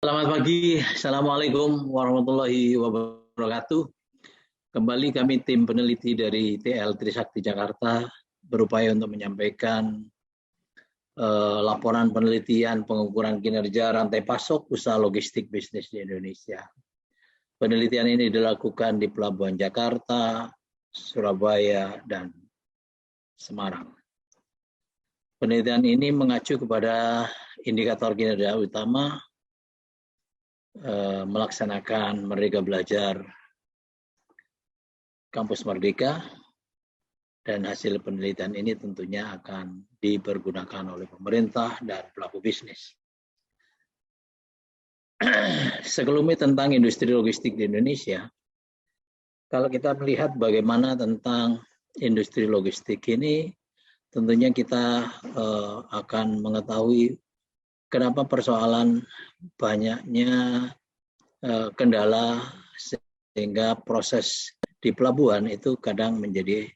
Selamat pagi, Assalamualaikum warahmatullahi wabarakatuh. Kembali kami tim peneliti dari TL Trisakti Jakarta berupaya untuk menyampaikan laporan penelitian pengukuran kinerja rantai pasok usaha logistik bisnis di Indonesia. Penelitian ini dilakukan di Pelabuhan Jakarta, Surabaya, dan Semarang. Penelitian ini mengacu kepada indikator kinerja utama melaksanakan Merdeka Belajar Kampus Merdeka, dan hasil penelitian ini tentunya akan dipergunakan oleh pemerintah dan pelaku bisnis. Sekelumit tentang industri logistik di Indonesia, kalau kita melihat bagaimana tentang industri logistik ini, tentunya kita akan mengetahui kenapa persoalan banyaknya kendala sehingga proses di pelabuhan itu kadang menjadi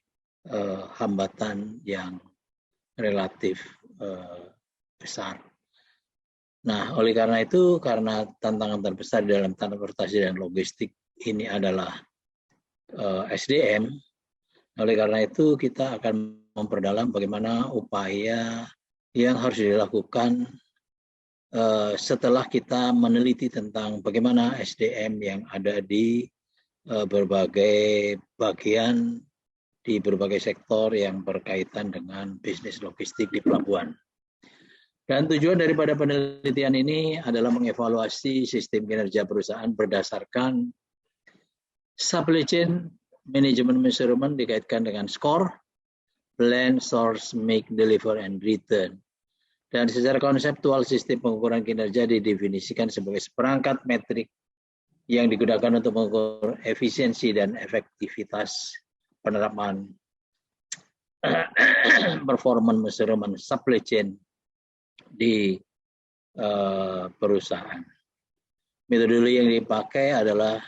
hambatan yang relatif besar. Nah, oleh karena itu, karena tantangan terbesar dalam transportasi dan logistik ini adalah SDM, oleh karena itu kita akan memperdalam bagaimana upaya yang harus dilakukan setelah kita meneliti tentang bagaimana SDM yang ada di berbagai bagian di berbagai sektor yang berkaitan dengan bisnis logistik di pelabuhan. Dan tujuan daripada penelitian ini adalah mengevaluasi sistem kinerja perusahaan berdasarkan supply chain management measurement dikaitkan dengan SCORE, plan, source, make, deliver, and return. Dan secara konseptual sistem pengukuran kinerja didefinisikan sebagai seperangkat metrik yang digunakan untuk mengukur efisiensi dan efektivitas penerapan performance measurement supply chain di perusahaan. Metodologi yang dipakai adalah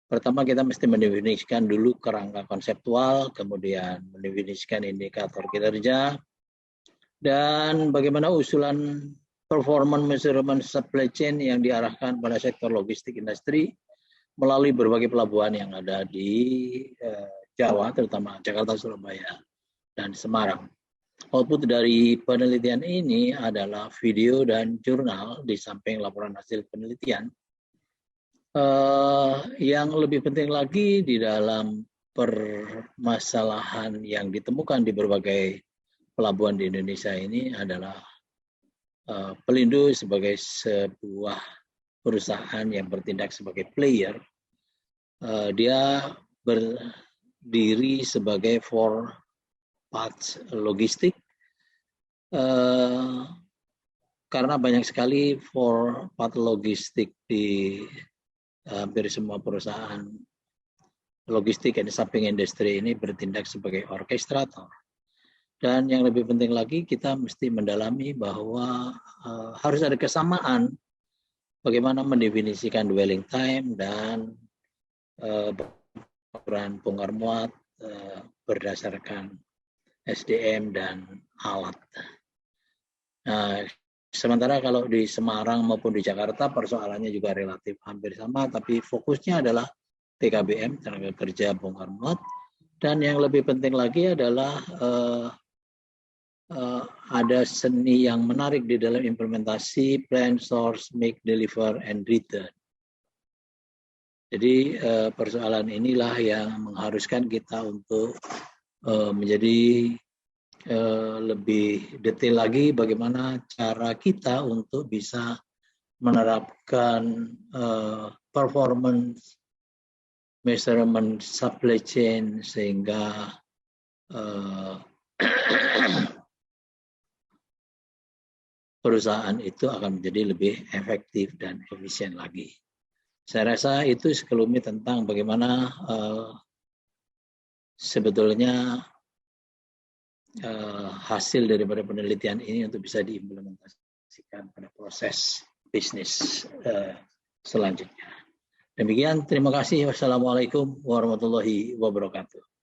pertama kita mesti mendefinisikan dulu kerangka konseptual, kemudian mendefinisikan indikator kinerja, dan bagaimana usulan performance measurement supply chain yang diarahkan pada sektor logistik industri melalui berbagai pelabuhan yang ada di Jawa, terutama Jakarta, Surabaya, dan Semarang. Output dari penelitian ini adalah video dan jurnal di samping laporan hasil penelitian. Yang lebih penting lagi di dalam permasalahan yang ditemukan di berbagai pelabuhan di Indonesia ini adalah Pelindo sebagai sebuah perusahaan yang bertindak sebagai player, dia berdiri sebagai four parts logistik, karena banyak sekali four part logistik di hampir semua perusahaan logistik dan shipping industri ini bertindak sebagai orkestrator. Dan yang lebih penting lagi, kita mesti mendalami bahwa harus ada kesamaan bagaimana mendefinisikan dwelling time dan ukuran bongkar muat berdasarkan SDM dan alat. Nah, sementara kalau di Semarang maupun di Jakarta persoalannya juga relatif hampir sama, tapi fokusnya adalah TKBM, tenaga kerja bongkar muat. Dan yang lebih penting lagi adalah ada seni yang menarik di dalam implementasi plan, source, make, deliver, and return. Jadi persoalan inilah yang mengharuskan kita untuk menjadi lebih detail lagi bagaimana cara kita untuk bisa menerapkan performance measurement supply chain sehingga perusahaan itu akan menjadi lebih efektif dan efisien lagi. Saya rasa itu sekelumit tentang bagaimana sebetulnya hasil daripada penelitian ini untuk bisa diimplementasikan pada proses bisnis selanjutnya. Demikian, terima kasih. Wassalamualaikum warahmatullahi wabarakatuh.